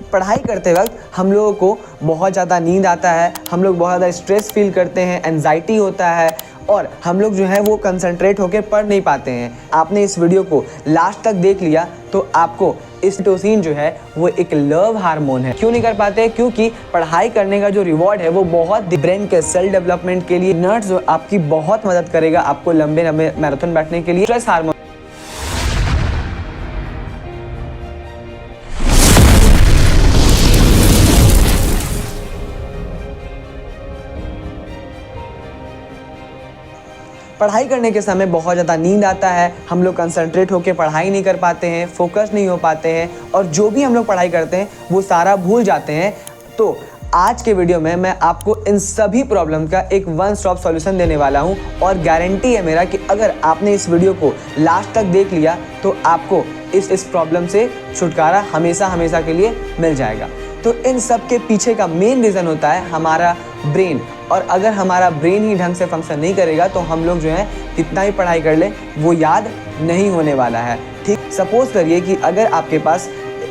पढ़ाई करते वक्त हम लोगों को बहुत ज़्यादा नींद आता है, हम लोग बहुत ज़्यादा स्ट्रेस फील करते हैं, एंजाइटी होता है और हम लोग जो है वो कंसंट्रेट होकर पढ़ नहीं पाते हैं। आपने इस वीडियो को लास्ट तक देख लिया तो आपको ऑक्सीटोसिन जो है वो एक लव हार्मोन है। क्यों नहीं कर पाते? क्योंकि पढ़ाई करने का जो रिवॉर्ड है वो बहुत ब्रेन के सेल डेवलपमेंट के लिए, नर्व्स जो आपकी बहुत मदद करेगा आपको लंबे लंबे मैराथन बैठने के लिए। स्ट्रेस हार्मोन पढ़ाई करने के समय बहुत ज़्यादा नींद आता है, हम लोग कंसंट्रेट होकर पढ़ाई नहीं कर पाते हैं, फोकस नहीं हो पाते हैं और जो भी हम लोग पढ़ाई करते हैं वो सारा भूल जाते हैं। तो आज के वीडियो में मैं आपको इन सभी प्रॉब्लम का एक वन स्टॉप सॉल्यूशन देने वाला हूं और गारंटी है मेरा कि अगर आपने इस वीडियो को लास्ट तक देख लिया तो आपको इस प्रॉब्लम से छुटकारा हमेशा हमेशा के लिए मिल जाएगा। तो इन सब के पीछे का मेन रीज़न होता है हमारा ब्रेन, और अगर हमारा ब्रेन ही ढंग से फंक्शन नहीं करेगा तो हम लोग जो है कितना ही पढ़ाई कर ले वो याद नहीं होने वाला है। ठीक, सपोज करिए कि अगर आपके पास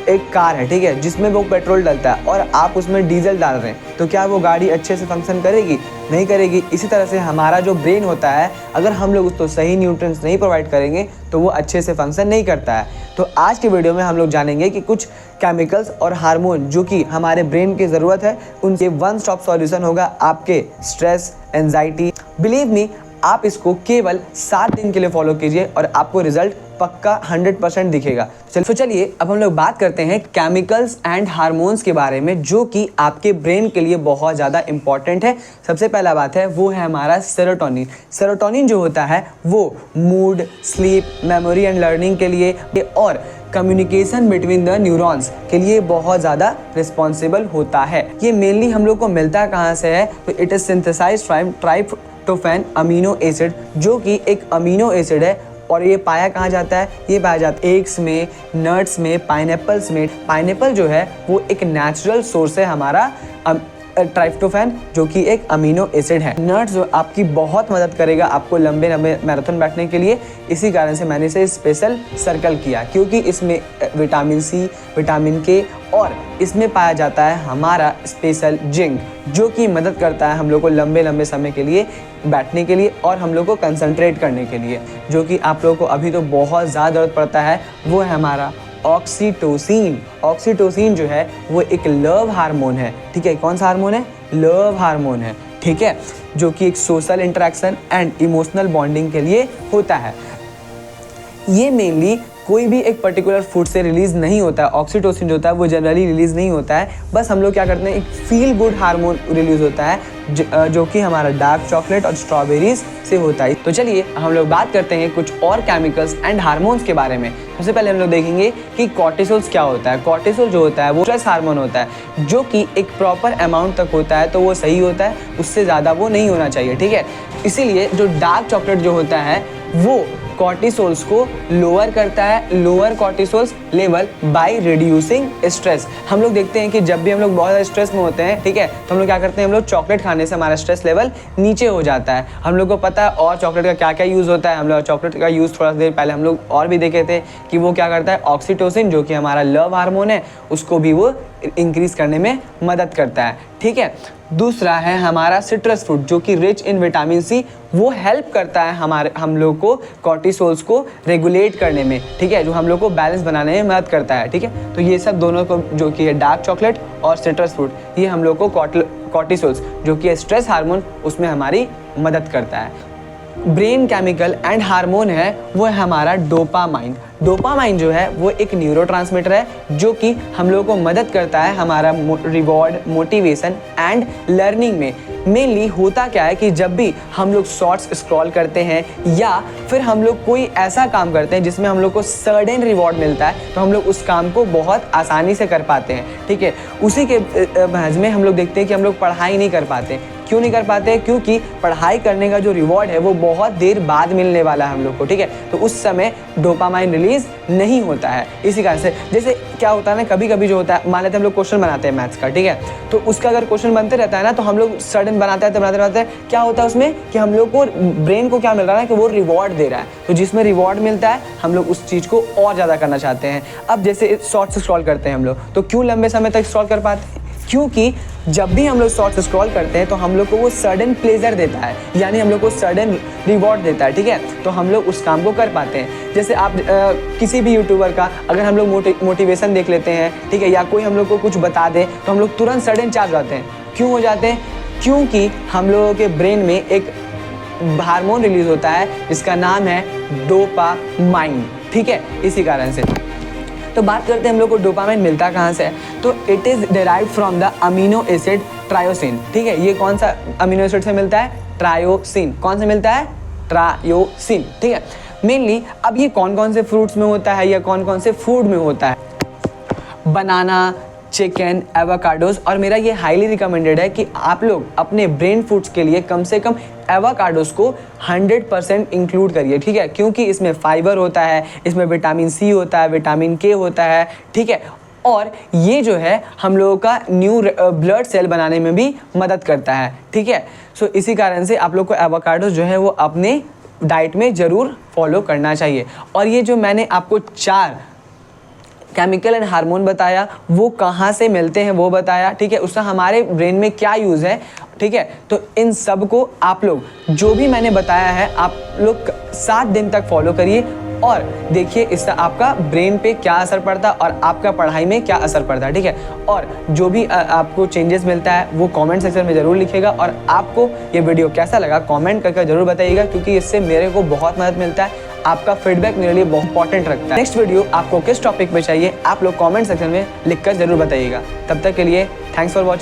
एक कार है, ठीक है, जिसमें वो पेट्रोल डलता है और आप उसमें डीजल डाल रहे हैं, तो क्या वो गाड़ी अच्छे से फंक्शन करेगी? नहीं करेगी। इसी तरह से हमारा जो ब्रेन होता है, अगर हम लोग उसको सही न्यूट्रिएंट्स नहीं प्रोवाइड करेंगे तो वो अच्छे से फंक्शन नहीं करता है। तो आज के वीडियो में हम लोग जानेंगे कि कुछ केमिकल्स और हार्मोन जो कि हमारे ब्रेन की ज़रूरत है, उनके वन स्टॉप सॉल्यूशन होगा आपके स्ट्रेस, एंजाइटी। बिलीव मी, आप इसको केवल 7 दिन के लिए फॉलो कीजिए और आपको रिजल्ट पक्का 100% दिखेगा। तो चलिए अब हम लोग बात करते हैं केमिकल्स एंड हार्मोन्स के बारे में जो कि आपके ब्रेन के लिए बहुत ज़्यादा इंपॉर्टेंट है। सबसे पहला बात है वो है हमारा सेरोटोनिन। सेरोटोनिन जो होता है वो mood, sleep, memory and learning के लिए और कम्युनिकेशन बिटवीन द न्यूरॉन्स के लिए बहुत ज़्यादा रिस्पॉन्सिबल होता है। ये मेनली हम लोग को मिलता कहाँ से है? तो it is synthesized from tryptophan amino acid, जो कि एक अमीनो एसिड है। और ये पाया कहाँ जाता है? ये पाया जाता है एग्स में, नट्स में, पाइनएप्पल्स में। पाइनएप्पल जो है वो एक नेचुरल सोर्स है हमारा ट्राइप्टोफैन, जो कि एक अमीनो एसिड है। नट्स जो आपकी बहुत मदद करेगा आपको लंबे लंबे मैराथन बैठने के लिए। इसी कारण से मैंने इसे स्पेशल सर्कल किया, क्योंकि इसमें विटामिन सी, विटामिन के और इसमें पाया जाता है हमारा स्पेशल जिंक, जो कि मदद करता है हम लोग को लंबे लंबे समय के लिए बैठने के लिए और हम लोग को कंसंट्रेट करने के लिए, जो कि आप लोगों को अभी तो बहुत ज़्यादा ज़रूरत पड़ता है। वो है हमारा ऑक्सीटोसिन। ऑक्सीटोसिन जो है वो एक लव हार्मोन है। ठीक है, कौन सा हार्मोन है? लव हार्मोन है। ठीक है, जो कि एक social interaction and emotional bonding के लिए होता है। ये मेनली कोई भी एक पर्टिकुलर फूड से रिलीज़ नहीं होता है। ऑक्सीटोसिन जो होता है वो जनरली रिलीज़ नहीं होता है, बस हम लोग क्या करते हैं, एक फील गुड हार्मोन रिलीज़ होता है जो कि हमारा डार्क चॉकलेट और स्ट्रॉबेरीज से होता है। तो चलिए हम लोग बात करते हैं कुछ और केमिकल्स एंड हार्मोन्स के बारे में। सबसे पहले हम लोग देखेंगे कि कॉर्टिसोल्स क्या होता है। कॉर्टिसोल जो होता है वो स्ट्रेस हार्मोन होता है, जो कि एक प्रॉपर अमाउंट तक होता है तो वो सही होता है, उससे ज़्यादा वो नहीं होना चाहिए। ठीक है, इसीलिए जो डार्क चॉकलेट जो होता है वो कॉर्टिसोल्स को लोअर करता है, lower कॉर्टिसोल्स level by reducing stress. हम लोग देखते हैं कि जब भी हम लोग बहुत ज़्यादा स्ट्रेस में होते हैं, ठीक है, तो हम लोग क्या करते हैं, हम लोग चॉकलेट खाने से हमारा स्ट्रेस लेवल नीचे हो जाता है। हम लोग को पता है और चॉकलेट का क्या क्या यूज़ होता है। हम लोग चॉकलेट का यूज़ थोड़ा देर पहले हम लोग और भी देखे थे कि वो क्या करता है, ऑक्सीटोसिन जो कि हमारा लव हार्मोन है उसको भी वो इंक्रीज करने में मदद करता है। ठीक है, दूसरा है हमारा सिट्रस फ्रूट जो कि रिच इन विटामिन सी। वो हेल्प करता है हम लोग को कॉर्टिसोल्स को रेगुलेट करने में। ठीक है, जो हम लोग को बैलेंस बनाने में मदद करता है। ठीक है, तो ये सब दोनों को जो कि है डार्क चॉकलेट और सिट्रस फ्रूट, ये हम लोग को कॉर्टिसोल्स जो कि स्ट्रेस हार्मोन उसमें हमारी मदद करता है। ब्रेन केमिकल एंड हार्मोन है वो है हमारा डोपामाइन। डोपामाइन जो है वो एक न्यूरोट्रांसमीटर है जो कि हम लोगों को मदद करता है हमारा रिवॉर्ड, मोटिवेशन एंड लर्निंग में। मेनली होता क्या है कि जब भी हम लोग शॉर्ट्स स्क्रॉल करते हैं या फिर हम लोग कोई ऐसा काम करते हैं जिसमें हम लोग को सडन रिवॉर्ड मिलता है, तो हम लोग उस काम को बहुत आसानी से कर पाते हैं। ठीक है, उसी के बहस में हम लोग देखते हैं कि हम लोग पढ़ाई नहीं कर पाते। क्यों नहीं कर पाते? क्योंकि पढ़ाई करने का जो रिवॉर्ड है वो बहुत देर बाद मिलने वाला है हम लोग को, ठीक है। तो उस समय डोपामाइन रिलीज नहीं होता है। इसी कारण से जैसे क्या होता है ना, कभी कभी जो होता है, मान लेते हैं हम लोग क्वेश्चन बनाते हैं मैथ्स का, ठीक है, तो उसका अगर क्वेश्चन बनते रहता है ना, तो हम लोग सडन बनाते हैं, क्या होता है उसमें कि हम लोग को ब्रेन को क्या मिल रहा है कि वो रिवॉर्ड दे रहा है। तो जिसमें रिवॉर्ड मिलता है हम लोग उस चीज़ को और ज़्यादा करना चाहते हैं। अब जैसे शॉर्ट्स स्क्रॉल करते हैं हम लोग, तो क्यों लंबे समय तक स्क्रॉल कर पाते हैं? क्योंकि जब भी हम लोग शॉर्ट्स स्क्रॉल करते हैं तो हम लोग को वो सडन प्लेजर देता है, यानी हम लोग को सडन रिवॉर्ड देता है, ठीक है। तो हम लोग उस काम को कर पाते हैं। जैसे आप किसी भी यूट्यूबर का अगर हम लोग मोटिवेशन देख लेते हैं, ठीक है, या कोई हम लोग को कुछ बता दे तो हम लोग तुरंत सडन चार्ज जाते हैं। क्यों हो जाते हैं? क्योंकि हम लोगों के ब्रेन में एक हार्मोन रिलीज होता है जिसका नाम है डोपामाइन, ठीक है। इसी कारण से तो बात करते हैं हम लोग को डोपामाइन मिलता कहाँ से है। तो it is derived from the amino acid tyrosine, ठीक है। ये कौन सा अमीनो एसिड से मिलता है? ट्रायोसिन। कौन से मिलता है? ट्रायोसिन, ठीक है। मेनली अब ये कौन कौन से फ्रूट्स में होता है या कौन कौन से फूड में होता है? बनाना, चिकन, एवोकाडोज, और मेरा ये हाईली रिकमेंडेड है कि आप लोग अपने ब्रेन फूड्स के लिए कम से कम एवोकाडोज को 100% इंक्लूड करिए, ठीक है, क्योंकि इसमें फाइबर होता है, इसमें विटामिन सी होता है, विटामिन के होता है, ठीक है, और ये जो है हम लोगों का न्यू ब्लड सेल बनाने में भी मदद करता है, ठीक है। सो इसी कारण से आप लोग को एवोकाडोज जो है वो अपने डाइट में ज़रूर फॉलो करना चाहिए। और ये जो मैंने आपको 4 केमिकल एंड हार्मोन बताया वो कहाँ से मिलते हैं वो बताया, ठीक है, उसका हमारे ब्रेन में क्या यूज़ है, ठीक है। तो इन सब को आप लोग जो भी मैंने बताया है आप लोग 7 दिन तक फॉलो करिए और देखिए इससे आपका ब्रेन पे क्या असर पड़ता है और आपका पढ़ाई में क्या असर पड़ता है, ठीक है। और जो भी आपको चेंजेस मिलता है वो कमेंट सेक्शन में ज़रूर लिखिएगा और आपको ये वीडियो कैसा लगा कमेंट करके ज़रूर बताइएगा, क्योंकि इससे मेरे को बहुत मदद मिलता है। आपका फीडबैक मेरे लिए बहुत इंपॉर्टेंट रखता है। नेक्स्ट वीडियो आपको किस टॉपिक पे चाहिए आप लोग कमेंट सेक्शन में लिखकर जरूर बताइएगा। तब तक के लिए थैंक्स फॉर वॉचिंग।